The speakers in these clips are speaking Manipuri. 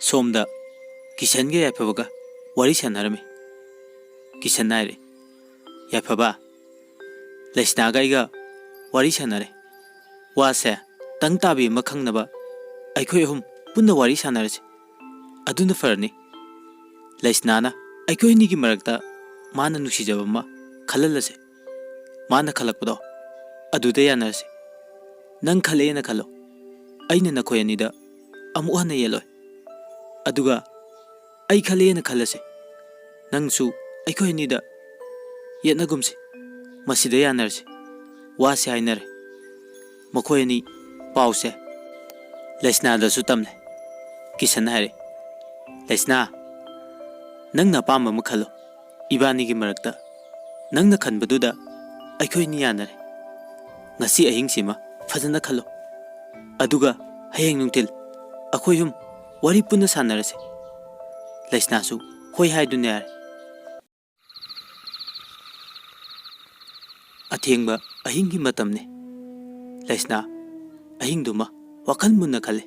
सोमदा किशन के याफबगा वारी सानरमे किशन नायरे याफबा लेसनागाइगा वारी सानरे वासे तंग ताबी मखंगनबा अखोय हम पुन्ना वारी सानरसे अदुना फरनी लेसनाना अखोय निगी मरकता माना नुसिजबमा खललसे माना खलकपदो अदुदे यानरसे नंग खलेना खलो अइना नखोय अनिदा अमु हना येलोय अदुगा आई खलेना खलसे नंगसु अखोय निदा येनगुमसे मसिदे यानरसे वासे हाइनरे मखोय नि पाउसे लेसनादसु तमले किशन हारे लेसना नंगना पाम म खलो इबानी की मरकता नंगना खनबदुदा अखोय नि यानरे ngasi ahing sima fajana khalo aduga hayeng nungtil akhoi hum wari punna sanarase leisna su hoi hai dunyar athengba ahing gi matamne leisna ahing duma wakal munna khale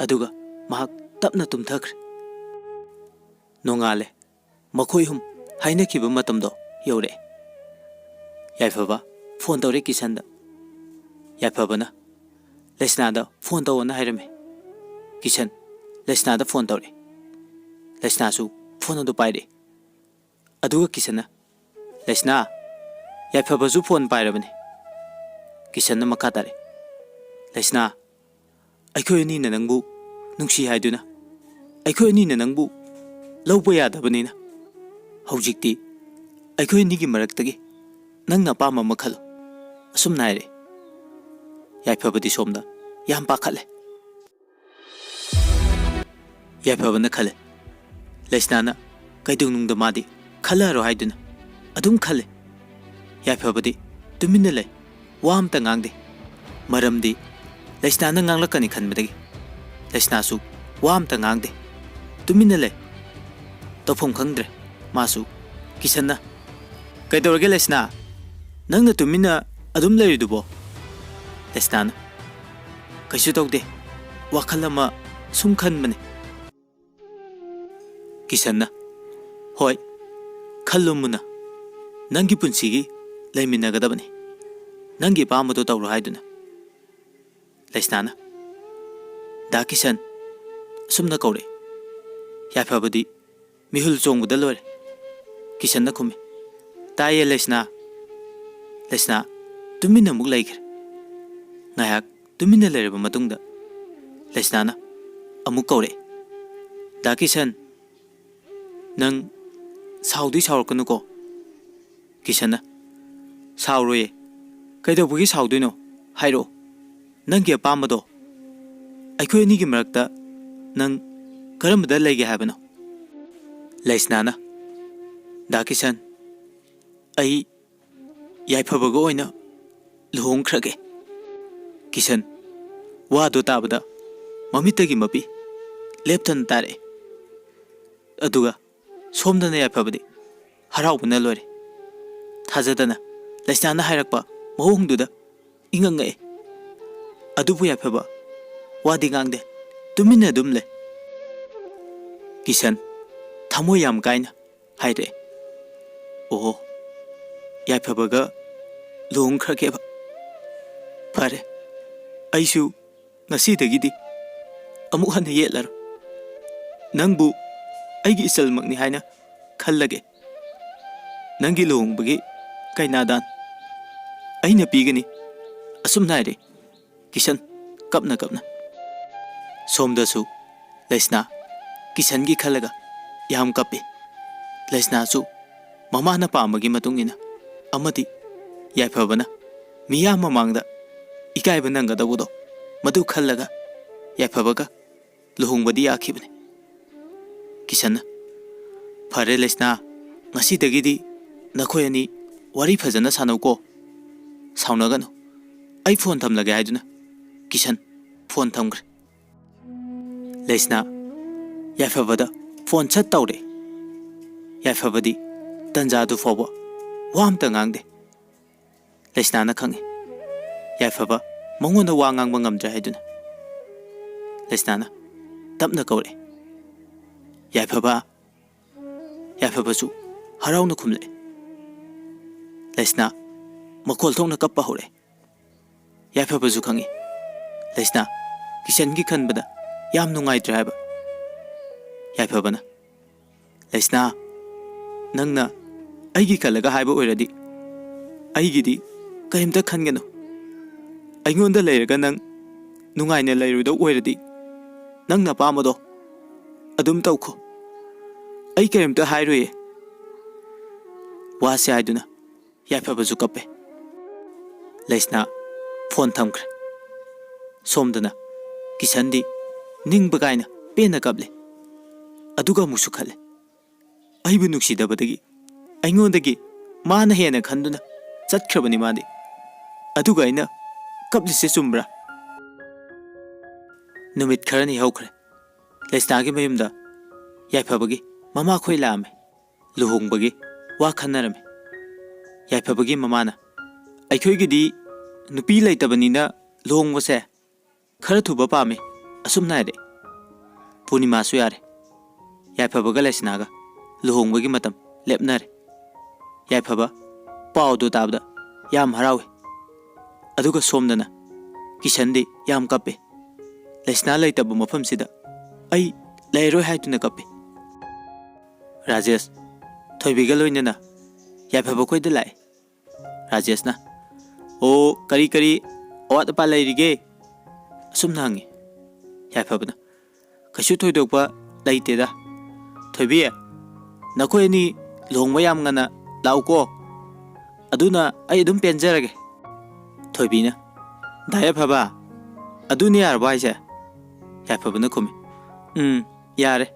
aduga mahak tapna tumthakre nongale makhoi hum haina khiba matamdo yore yaifaba phone तौरे किशन याफबना लेसना फोन तौना हाइरमे किशन लेसना फोन तौरे लेसनासु फोन अदु पाइरे अदुगा किशन लेसना याफबसु फोन पाइरबने किशन मखा तारे लेसना अखोय नि नंगबु नुंसी हाइदुना अखोय नि नंगबु लौबो यादबनिना हौजिक्ति अखोय निगी मरक्तगी नंगना पामा मखलो असुम नायरे याफबदी सोमदा याम पाखले याफबना खले लेसनाना कैदुंगनुंगदा मादी खलारो हाइदुना अदुम खले याफबदी तुमिन्ना ले वामता ngang मरमदी लेसनाना nganglakani खनबदगी लेसनासु वामता ngang तुमिन्ना ले तफोम खंगद्रे मासु किसन्ना कैदोरगे लेसना नंगना तुमिन्ना अदुम लेरिदुबो लेसनाना कैसु तौदे वाखल अमा सुम खनबने किसन्ना होय खल्लुमुना नंगी पुंसिगी लेमिनगदबने नंगी पामदो तौरो हाइदुना लेसनाना दा किसन सुमना कौरे याफबदी मिहुल चोंगबदा लोरे किसन्ना खुमे ताये लेसना लेसना तुमिन्ना मुक लाइखर ngayak tuminna lereba matungda lesnana amuk kore da kisan nang saudi saurkanu ko kisana sauroye kaidobugi sauduino hairo nangge pamado akhoi ni gi marakta nang karamda lege habano lesnana da kisan ai yaifabago oina luhongkrage Kishan वादो ताबदा ममितगी मपी लेप्तन तारे अदुगा सोमदना याफबदी हराउबना लोरे थाजदना लेसनाना हाइरकपा महोंगदुदा इंगंगे अदुबु याफबा वादी गांगदे तुमिन्ना दुमले किशन थमो याम काइना हाइरे ओ याफबगा लुंगखरकेबा फरे अइसु ngasiदगिदी अमुक हन येलर नंगबु अइगी इचलमकनी हाइना खल्लगे नंगी लुंगबगी काइनादान अइना पीगनी असुम नायरे किशन कपना कपना सोमदसु लेसना किशन की खलगा याम कपे लेसनासु ममाना पामगी मतुंगिना अमदी याफबना मिया ममांगदा इकाय बनंगदबुदो मधु खल्लगा याफबगा लुहुंगबदी याखिबने किशन फरे लेसना ngasiदगिदी नखोय अनि वारी फजना सानौको साउनगनो आई phone थमलगे हाइदुना Kishan phone थमग्रे Lesana याफबदा phone छत तौरे याफबदी तंजादु फोबो वामता ngang लेसनाना खंगे याफबा मंगोना वा ngang bangam dra haiduna लेसनाना तपना Kaure Yaifaba Yaifabasu harauna khumle Laisna makol thongna kappa hore Yaifabasu khangi Laisna Kishan gi khanbada yam nungaitra haiba Yaifabana Laisna nangna aigi khalaga haiba oiradi aigidi kaimta khangeno aingonda leiraga nang nungaina leirudo oiradi nangna pamado adum tawkho ai kaimta hairuye wase haiduna Yaifabasu kappe Laisna phone thamkre somdana Kishandi ningba kaina pena kable aduga musu khale aibu nuksidabadagi aingodagi mana hena khanduna chatkrabani madi aduga aina kablise chumbra numit kharani hawkhre Laisna gi mayumda Yaifabagi mama khoi lame luhongbagi wa khanarame Yaifabagi mamana aikhoi gidi nupi laitabanina luhongbase khara thuba pame asumna ere Punima su yare Yaifabaga Laisnaga luhongbagi matam lepnare Yaifaba pau do tabda yam harawe aduga somdana Kishandi yam kappe Laisna laitaba mafam sida ai lairoi haituna kappe Rajesh thoibiga loinana Yaifaba khoida lai Rajesh na o kari kari awat pa lairige asumna hangi Yaifabana kashu thoidokpa laiteda thoibi nakhoi ni luhongba yam ngana lauko aduna ai adum penjarage thoibina da Yaifaba aduni yarba haise Yaifabana khumi yare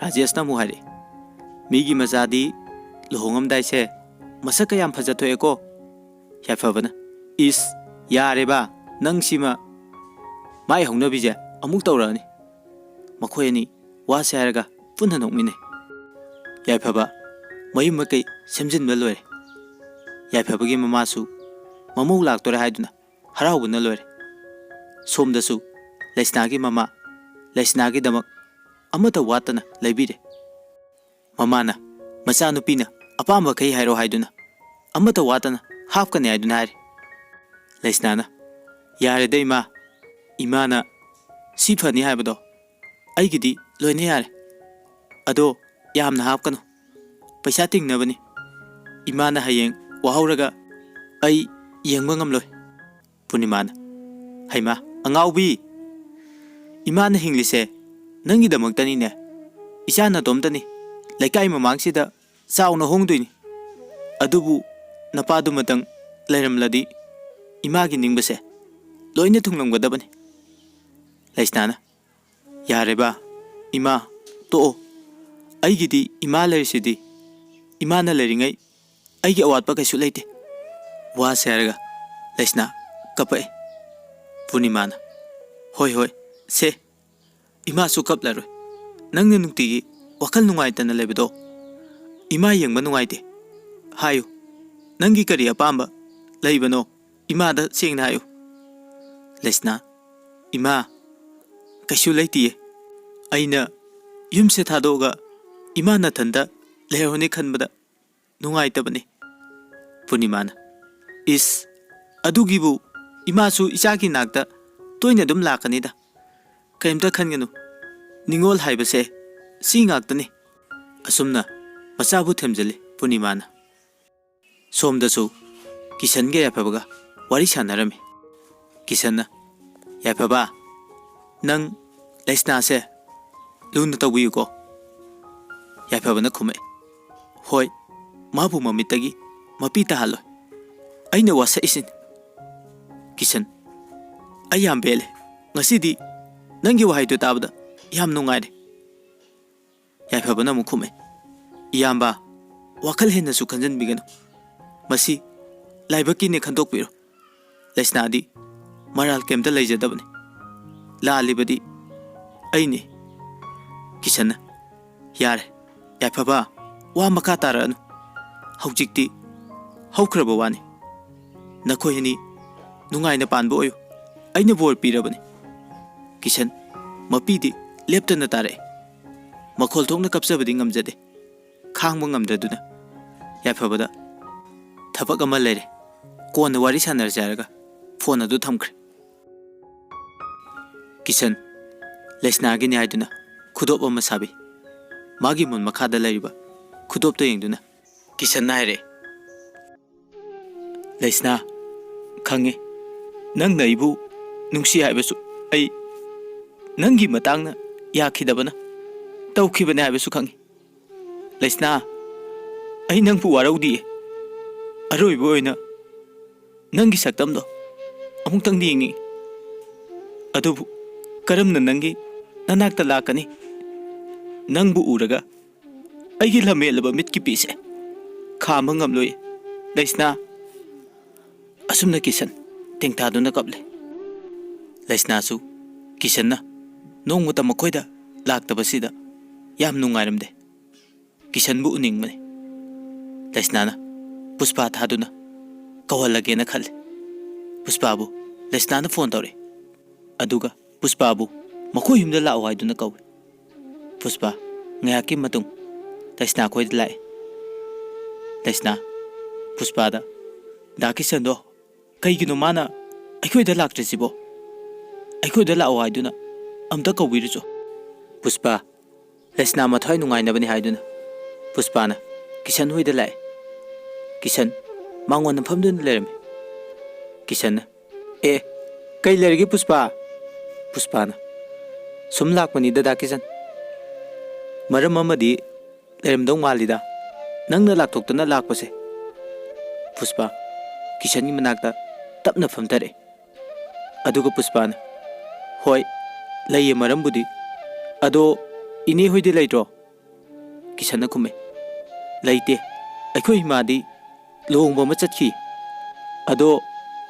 Rajesh na muhari migi mazadi luhongam daise masaka yam phajato eko Yaifabana is yare ba nang sima mai hongna bije amuk tawrani makhoi ni wase haraga punna nokmine Yaifaba mayum makai semjinba loire Yaifabagi mamasu mamau laktore haiduna haraubuna loire somdasu Laisnagi mama Laisnagi damak amata watana laibire mamana macha nupina apamba kai hairo haiduna amata watana hapkani haiduna hari Laisnana yare dai ma imana sifani haibado aigidi loine yare ado yamna hapkano paisa tingnabani imana hayeng wahauraga ai yengba ngamloi Punimana haima angaubi imana hinglise nangi damaktani ne isana domtani laikai mamangsida sauna hongdoini adubu napadu matang lairamladi imagi ningbase loine thunglamgadabani Laisnana yareba ima to aigidi ima laisidi imana lairingai aigi awatpa kaisu leite wa serga Laisna kapai Punimana hoi hoi se ima su kaplaroi nangna nungtigi wakal nungaitana lebedo ima yengba nungaite hayu nangi kari apamba leibano imada sengna hayu Laisna ima kaisu leitiye aina yumse thadoga imana thanda lehone khanbada nungaitabani Punimana is adugibu imasu isaki nakta toina dum lakanida kaimta khangenu ningol haibase si ngaktani asumna machabu themjali Punimana somdasu Kishange Yaifabaga wari sanarame Kishanna Yaifaba nang Laisna se luna tawiyuko Yaifabana khume hoi mabu mamitagi mapita halo aina wasa isin Kishan ayam bele ngasidi nangi wahaido tabda yam nungaire Yaifabana mukhume iyamba wakal henna su khanjan bigano masi laibaki ne khandok piro Laisnadi maral kemta leijadabne la alibadi aine Kishanna yare Yaifaba wa makha taranu haujikti haukraba wani nakhoi ni nungaina panbo oyo aina bor pirabani Kishan mapidi leptana tare ꯃꯈꯣꯜ ꯊꯣꯛꯅ ꯀꯞꯆꯕꯗꯤ ꯉꯝꯖꯗꯦ ꯈꯥꯡꯕ ꯉꯝꯗꯗꯨꯅ ꯌꯥꯏꯐꯕꯗ ꯊꯕꯛ ꯑꯃ ꯂꯩꯔꯦ ꯀꯣꯟꯅ ꯋꯥꯔꯤ ꯁꯥꯟꯅꯔꯁꯦ ꯍꯥꯏꯔꯒ ꯐꯣꯟ ꯑꯗꯨ ꯊꯝꯈ꯭ꯔꯦ ꯀꯤꯁꯟ ꯂꯩꯁꯅꯥꯒꯤꯅꯤ ꯍꯥꯏꯗꯨꯅ ꯈꯨꯗꯣꯞ ꯑꯃ ꯁꯥꯕꯤ ꯃꯥꯒꯤ ꯃꯨꯟ ꯃꯈꯥꯗ ꯂꯩꯔꯤꯕ ꯈꯨꯗꯣꯞꯇꯣ ꯌꯦꯡꯗꯨꯅ ꯀꯤꯁꯟꯅ ꯍꯥꯏꯔꯛꯑꯦ ꯂꯩꯁꯅꯥ ꯈꯪꯉꯦ ꯅꯪꯅ ꯑꯩꯕꯨ ꯅꯨꯡꯁꯤ ꯍꯥꯏꯕꯁꯨ ꯑꯩ ꯅꯪꯒꯤ ꯃꯇꯥꯡꯅ ꯌꯥꯈꯤꯗꯕꯅ ꯇꯧꯈꯤꯕꯅꯦ ꯍꯥꯏꯕꯁꯨ ꯈꯪꯉꯤ ꯂꯩꯁꯅꯥ ꯑꯩ ꯅꯪꯕꯨ ꯋꯥꯔꯧꯗꯤꯌꯦ ꯑꯔꯣꯏꯕ ꯑꯣꯏꯅ ꯅꯪꯒꯤ ꯁꯛꯇꯝꯗꯣ ꯑꯃꯨꯛꯇꯪꯗꯤ ꯌꯦꯡꯅꯤꯡꯉꯤ ꯑꯗꯨꯕꯨ ꯀꯔꯝꯅ ꯅꯪꯒꯤ ꯅꯅꯥꯛꯇ ꯂꯥꯛꯀꯅꯤ ꯅꯪꯕꯨ ꯎꯔꯒ ꯑꯩꯒꯤ ꯂꯝꯍꯦꯜꯂꯕ ꯃꯤꯠꯀꯤ ꯄꯤꯁꯦ ꯈꯥꯝꯕ ꯉꯝꯂꯣꯏ ꯂꯩꯁꯅꯥ ꯑꯁꯨꯝꯅ ꯀꯤꯁꯟ ꯇꯦꯡꯊꯥꯗꯨꯅ ꯀꯞꯂꯦ ꯂꯩꯁꯅꯥꯁꯨ ꯀꯤꯁꯟꯅ ꯅꯣꯡꯃꯇ ꯃꯈꯣꯏꯗ ꯂꯥꯛꯇꯕꯁꯤꯗ ꯌꯥꯝ ꯅꯨꯡꯉꯥꯏꯔꯝꯗꯦ ꯀꯤꯁꯟꯕꯨ ꯎꯅꯤꯡꯕꯅꯤ ꯂꯩꯁꯅꯥꯅ ꯄꯨꯁꯄꯥ ꯊꯥꯗꯨꯅ ꯀꯧꯍꯜꯂꯒꯦꯅ ꯈꯜꯂꯦ ꯄꯨꯁꯄꯥꯕꯨ ꯂꯩꯁꯅꯥꯅ ꯐꯣꯟ ꯇꯧꯔꯦ ꯑꯗꯨꯒ ꯄꯨꯁꯄꯥꯕꯨ ꯃꯈꯣꯏ ꯌꯨꯝꯗ ꯂꯥꯛꯑꯣ ꯍꯥꯏꯗꯨꯅ ꯀꯧꯏ ꯄꯨꯁꯄꯥ ꯉꯥꯏꯍꯥꯛꯀꯤ ꯃꯇꯨꯡ ꯂꯩꯁꯅꯥ ꯈꯣꯏꯗ ꯂꯥꯛꯑꯦ ꯂꯩꯁꯅꯥ ꯄꯨꯁꯄꯥꯗ ꯗꯥ ꯀꯤꯁꯟꯗꯣ ꯀꯩꯒꯤꯅꯣ ꯃꯥꯅ ꯑꯩꯈꯣꯏꯗ ꯂꯥꯛꯇ꯭ꯔꯤꯁꯤꯕꯣ ꯑꯩꯈꯣꯏꯗ ꯂꯥꯛꯑꯣ ꯍꯥꯏꯗꯨꯅ ꯑꯝꯇ ꯀꯧꯕꯤꯔꯨꯆꯣ ꯄꯨꯁꯄꯥ ꯂꯩꯁꯅꯥ ꯃꯊ꯭ꯋꯥꯏ ꯅꯨꯡꯉꯥꯏꯅꯕꯅꯤ ꯍꯥꯏꯗꯨꯅ ꯄꯨꯁꯄꯥꯅ ꯀꯤꯁꯟ ꯍꯣꯏꯗ ꯂꯥꯛꯑꯦ ꯀꯤꯁꯟ ꯃꯉꯣꯟꯗ ꯐꯝꯗꯨꯅ ꯂꯩꯔꯝꯃꯤ ꯀꯤꯁꯟꯅ ꯑꯦ ꯀꯩ ꯂꯩꯔꯒꯦ ꯄꯨꯁꯄꯥ ꯄꯨꯁꯄꯥꯅ ꯁꯨꯝ ꯂꯥꯛꯄꯅꯤꯗ ꯗꯥ ꯀꯤꯁꯟ ꯃꯔꯝ ꯑꯃꯗꯤ ꯂꯩꯔꯝꯗꯧ ꯃꯥꯜꯂꯤꯗ ꯅꯪꯅ ꯂꯥꯛꯊꯣꯛꯇꯅ ꯂꯥꯛꯄꯁꯦ ꯄꯨꯁꯄꯥ ꯀꯤꯁꯟꯒꯤ ꯃꯅꯥꯛꯇ ꯇꯞꯅ ꯐꯝꯊꯔꯛꯑꯦ ꯑꯗꯨꯒ ꯄꯨꯁꯄꯥꯅ ꯍꯣꯏ ꯂꯩꯌꯦ ꯃꯔꯝꯕꯨꯗꯤ ꯑꯗꯣ ꯏꯅꯦ ꯍꯣꯏꯗꯤ ꯂꯩꯇ꯭ꯔꯣ ꯀꯤꯁꯟꯅ ꯈꯨꯝꯃꯦ ꯂꯩꯇꯦ ꯑꯩꯈꯣꯏ ꯏꯃꯥꯗꯤ ꯂꯨꯍꯣꯡꯕ ꯑꯃ ꯆꯠꯈꯤ ꯑꯗꯣ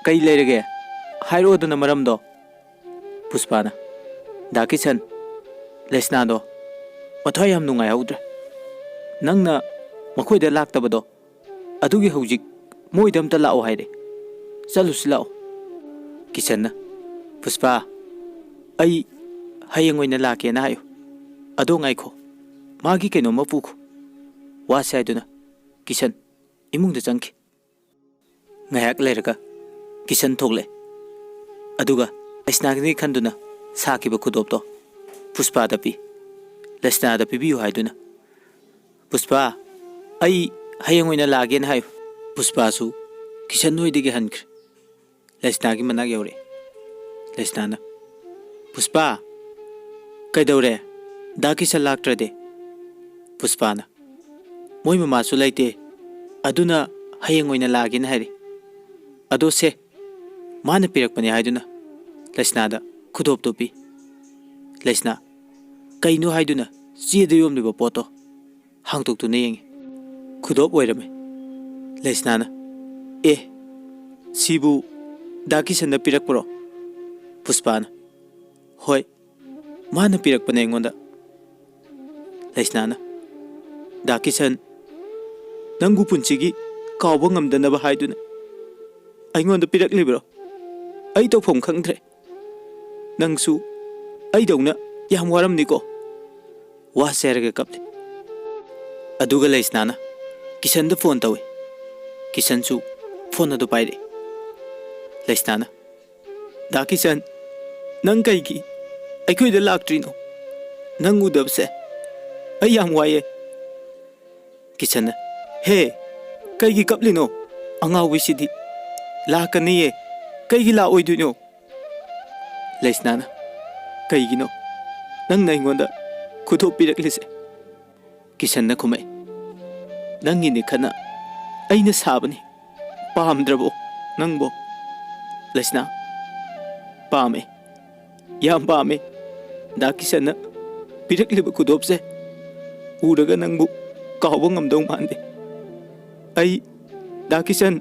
ꯀꯩ ꯂꯩꯔꯒꯦ ꯍꯥꯏꯔꯛꯑꯣꯗꯅ ꯃꯔꯝꯗꯣ ꯄꯨꯁꯄꯥꯅ ꯗꯥ ꯀꯤꯁꯟ ꯂꯩꯁꯅꯥꯗꯣ ꯃꯊ꯭ꯋꯥꯏ ꯌꯥꯝ ꯅꯨꯡꯉꯥꯏꯍꯧꯗ꯭ꯔꯦ ꯅꯪꯅ ꯃꯈꯣꯏꯗ ꯂꯥꯛꯇꯕꯗꯣ ꯑꯗꯨꯒꯤ ꯍꯧꯖꯤꯛ ꯃꯣꯏꯗ ꯑꯝꯇ ꯂꯥꯛꯑꯣ ꯍꯥꯏꯔꯦ ꯆꯠꯂꯨꯁꯤ ꯂꯥꯛꯑꯣ ꯀꯤꯁꯟꯅ ꯄꯨꯁꯄꯥ ꯑꯩ ꯍꯌꯦꯡ ꯑꯣꯏꯅ ꯂꯥꯛꯀꯦꯅ ꯍꯥꯏꯌꯨ ꯑꯗꯣ ꯉꯥꯏꯈꯣ ꯃꯥꯒꯤ ꯀꯩꯅꯣꯝꯃ ꯄꯨꯈꯣ ꯋꯥꯁꯦ ꯍꯥꯏꯗꯨꯅ ꯀꯤꯁꯟ ꯏꯃꯨꯡꯗ ꯆꯪꯈꯤ ꯉꯥꯏꯍꯥꯛ ꯂꯩꯔꯒ ꯀꯤꯁꯟ ꯊꯣꯛꯂꯛꯑꯦ ꯑꯗꯨꯒ ꯂꯩꯁꯅꯥꯒꯤꯅꯤ ꯈꯟꯗꯨꯅ ꯁꯥꯈꯤꯕ ꯈꯨꯗꯣꯞꯇꯣ ꯄꯨꯁꯄꯥꯗ ꯄꯤ ꯂꯩꯁꯅꯥꯗ ꯄꯤꯕꯤꯌꯨ ꯍꯥꯏꯗꯨꯅ ꯄꯨꯁꯄꯥ ꯑꯩ ꯍꯌꯦꯡ ꯑꯣꯏꯅ ꯂꯥꯛꯒꯦꯅ ꯍꯥꯏꯌꯨ ꯄꯨꯁꯄꯥꯁꯨ ꯀꯤꯁꯟ ꯍꯣꯏꯗꯒꯤ ꯍꯟꯈ꯭ꯔꯦ ꯂꯩꯁꯅꯥꯒꯤ ꯃꯅꯥꯛ ꯌꯧꯔꯛꯑꯦ ꯂꯩꯁꯅꯥꯅ ꯄꯨꯁꯄꯥ ꯀꯩꯗꯧꯔꯦ ꯗꯥ ꯀꯤꯁꯟ ꯂꯥꯛꯇ꯭ꯔꯗꯤ ꯄꯨꯁꯄꯥꯅ ꯃꯣꯏ ꯃꯃꯥꯁꯨ ꯂꯩꯇꯦ ꯑꯗꯨꯅ ꯍꯌꯦꯡ ꯑꯣꯏꯅ ꯂꯥꯛꯒꯦꯅ ꯍꯥꯏꯔꯤ ꯑꯗꯣ ꯁꯦ ꯃꯥꯅ ꯄꯤꯔꯛꯄꯅꯤ ꯍꯥꯏꯗꯨꯅ ꯂꯩꯁꯅꯥꯗ ꯈꯨꯗꯣꯞꯇꯣ ꯄꯤ ꯂꯩꯁꯅꯥ ꯀꯩꯅꯣ ꯍꯥꯏꯗꯨꯅ ꯆꯦꯗ ꯌꯣꯝꯂꯤꯕ ꯄꯣꯠꯇꯣ ꯍꯥꯡꯇꯣꯛꯇꯨꯅ ꯌꯦꯡꯉꯤ ꯈꯨꯗꯣꯞ ꯑꯣꯏꯔꯝꯃꯦ ꯂꯩꯁꯅꯥꯅ ꯑꯦ ꯁꯤꯕꯨ ꯗꯥ ꯀꯤꯁꯟꯅ ꯄꯤꯔꯛꯄ꯭ꯔꯣ ꯄꯨꯁꯄꯥꯅ ꯍꯣꯏ ꯃꯥꯅ ꯄꯤꯔꯛꯄꯅꯦ ꯑꯩꯉꯣꯟꯗ ꯂꯩꯁꯅꯥꯅ ꯗꯥ ꯀꯤꯁꯟ ꯅꯪꯕꯨ ꯄꯨꯟꯁꯤꯒꯤ ꯀꯥꯎꯕ ꯉꯝꯗꯅꯕ ꯍꯥꯏꯗꯨꯅ ꯑꯩꯉꯣꯟꯗ ꯄꯤꯔꯛꯂꯤꯕ꯭ꯔꯣ ꯑꯩ ꯇꯧꯐꯝ ꯈꯪꯗ꯭ꯔꯦ ꯅꯪꯁꯨ ꯑꯩꯗꯧꯅ ꯌꯥꯝ ꯋꯥꯔꯝꯅꯤꯀꯣ ꯋꯥꯁꯦ ꯍꯥꯏꯔꯒ ꯀꯞꯂꯦ ꯑꯗꯨꯒ ꯂꯩꯁꯅꯥꯅ ꯀꯤꯁꯟꯗ ꯐꯣꯟ ꯇꯧꯏ ꯀꯤꯁꯟꯁꯨ ꯐꯣꯟ ꯑꯗꯨ ꯄꯥꯏꯔꯛꯏ ꯂꯩꯁꯅꯥꯅ ꯗꯥ ꯀꯤꯁꯟ ꯅꯪ ꯀꯩꯒꯤ ꯑꯩꯈꯣꯏꯗ ꯂꯥꯛꯇ꯭ꯔꯤꯅꯣ ꯅꯪ ꯎꯗꯕꯁꯦ ꯑꯩ ꯌꯥꯝ ꯋꯥꯏꯌꯦ ꯀꯤꯁꯟꯅ ꯍꯦ ꯀꯩꯒꯤ ꯀꯞꯂꯤꯅꯣ ꯑꯉꯥꯎꯕꯤꯁꯤꯗꯤ ꯂꯥꯛꯀꯅꯤꯌꯦ ꯀꯩꯒꯤ ꯂꯥꯛꯑꯣꯏꯗꯣꯏꯅꯣ ꯂꯩꯁꯅꯥꯅ ꯀꯩꯒꯤꯅꯣ ꯅꯪꯅ ꯑꯩꯉꯣꯟꯗ ꯈꯨꯗꯣꯞ ꯄꯤꯔꯛꯂꯤꯁꯦ ꯀꯤꯁꯟꯅ ꯈꯨꯝꯃꯛꯏ ꯅꯪꯒꯤꯅꯤ ꯈꯟꯅ ꯑꯩꯅ ꯁꯥꯕꯅꯤ ꯄꯥꯝꯗ꯭ꯔꯕꯣ ꯅꯪꯕꯣ ꯂꯩꯁꯅꯥ ꯄꯥꯝꯃꯦ ꯌꯥꯝ ꯄꯥꯝꯃꯦ ꯗꯥ ꯀꯤꯁꯟꯅ ꯄꯤꯔꯛꯂꯤꯕ ꯈꯨꯗꯣꯞꯁꯦ ꯎꯔꯒ ꯅꯪꯕꯨ ꯀꯥꯎꯕ ꯉꯝꯗꯧ ꯃꯥꯟꯗꯦ ꯑꯩ ꯗꯥ ꯀꯤꯁꯟ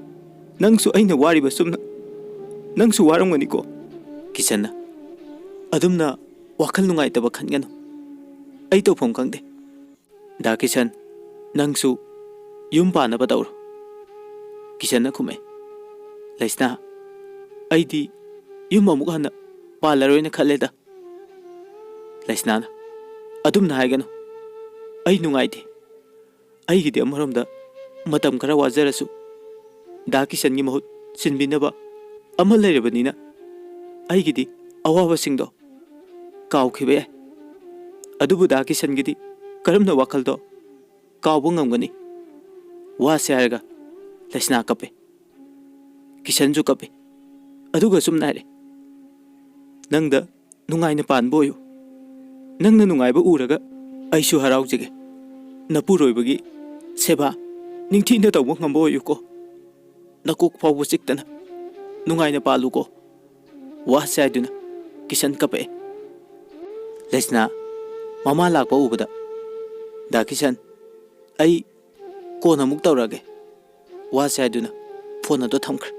ꯅꯪꯁꯨ ꯑꯩꯅ ꯋꯥꯔꯤꯕ ꯁꯨꯝꯅ ꯅꯪꯁꯨ ꯋꯥꯔꯝꯒꯅꯤꯀꯣ ꯀꯤꯁꯟꯅ ꯑꯗꯨꯝꯅ ꯋꯥꯈꯜ ꯅꯨꯡꯉꯥꯏꯇꯕ ꯈꯟꯒꯅꯨ ꯑꯩ ꯇꯧꯐꯝ ꯈꯪꯗꯦ ꯗꯥ ꯀꯤꯁꯟ ꯅꯪꯁꯨ ꯌꯨꯝ ꯄꯥꯟꯅꯕ ꯇꯧꯔꯣ ꯀꯤꯁꯟꯅ ꯈꯨꯝꯃꯛꯏ ꯂꯩꯁꯅꯥ ꯑꯩꯗꯤ ꯌꯨꯝ ꯑꯃꯨꯛ ꯍꯟꯅ ꯄꯥꯜꯂꯔꯣꯏꯅ ꯈꯜꯂꯦꯗ ꯂꯩꯁꯅꯥꯅ ꯑꯗꯨꯝꯅ ꯍꯥꯏꯒꯅꯨ ꯑꯩ ꯅꯨꯡꯉꯥꯏꯇꯦ ꯑꯩꯒꯤꯗꯤ ꯑꯃꯔꯣꯝꯗ ꯃꯇꯝ ꯈꯔ ꯋꯥꯖꯔꯁꯨ ꯗꯥ ꯀꯤꯁꯟꯒꯤ ꯃꯍꯨꯠ ꯁꯤꯟꯕꯤꯅꯕ ꯑꯃ ꯂꯩꯔꯕꯅꯤꯅ ꯑꯩꯒꯤꯗꯤ ꯑꯋꯥꯕꯁꯤꯡꯗꯣ ꯀꯥꯎꯈꯤꯕ ꯌꯥꯏ ꯑꯗꯨꯕꯨ ꯗꯥ ꯀꯤꯁꯟꯒꯤꯗꯤ ꯀꯔꯝꯅ ꯋꯥꯈꯜꯗꯣ ꯀꯥꯎꯕ ꯉꯝꯒꯅꯤ ꯋꯥꯁꯦ ꯍꯥꯏꯔꯒ ꯂꯩꯁꯅꯥ ꯀꯞꯄꯦ ꯀꯤꯁꯟꯁꯨ ꯀꯞꯄꯦ ꯑꯗꯨꯒ ꯁꯨꯝ ꯍꯥꯏꯔꯦ ꯅꯪꯗ ꯅꯨꯡꯉꯥꯏꯅ ꯄꯥꯟꯕ ꯑꯣꯏꯌꯨ ꯅꯪꯅ ꯅꯨꯡꯉꯥꯏꯕ ꯎꯔꯒ ꯑꯩꯁꯨ ꯍꯔꯥꯎꯖꯒꯦ ꯅꯄꯨꯔꯣꯏꯕꯒꯤ ꯁꯦꯕꯥ ꯅꯤꯡꯊꯤꯅ ꯇꯧꯕ ꯉꯝꯕ ꯑꯣꯏꯌꯨꯀꯣ ꯅꯀꯣꯛ ꯐꯥꯎꯕ ꯆꯤꯛꯇꯅ ꯅꯨꯡꯉꯥꯏꯅ ꯄꯥꯜꯂꯨꯀꯣ ꯋꯥꯁꯦ ꯍꯥꯏꯗꯨꯅ ꯀꯤꯁꯟ ꯀꯞꯄꯛꯑꯦ ꯂꯩꯁꯅꯥ ꯃꯃꯥ ꯂꯥꯛꯄ ꯎꯕꯗ ꯗꯥ ꯀꯤꯁꯟ ꯑꯩ ꯀꯣꯟꯅ ꯑꯃꯨꯛ ꯇꯧꯔꯛꯑꯒꯦ ꯋꯥꯁꯦ ꯍꯥꯏꯗꯨꯅ ꯐꯣꯟ ꯑꯗꯨ ꯊꯝꯈ꯭ꯔꯦ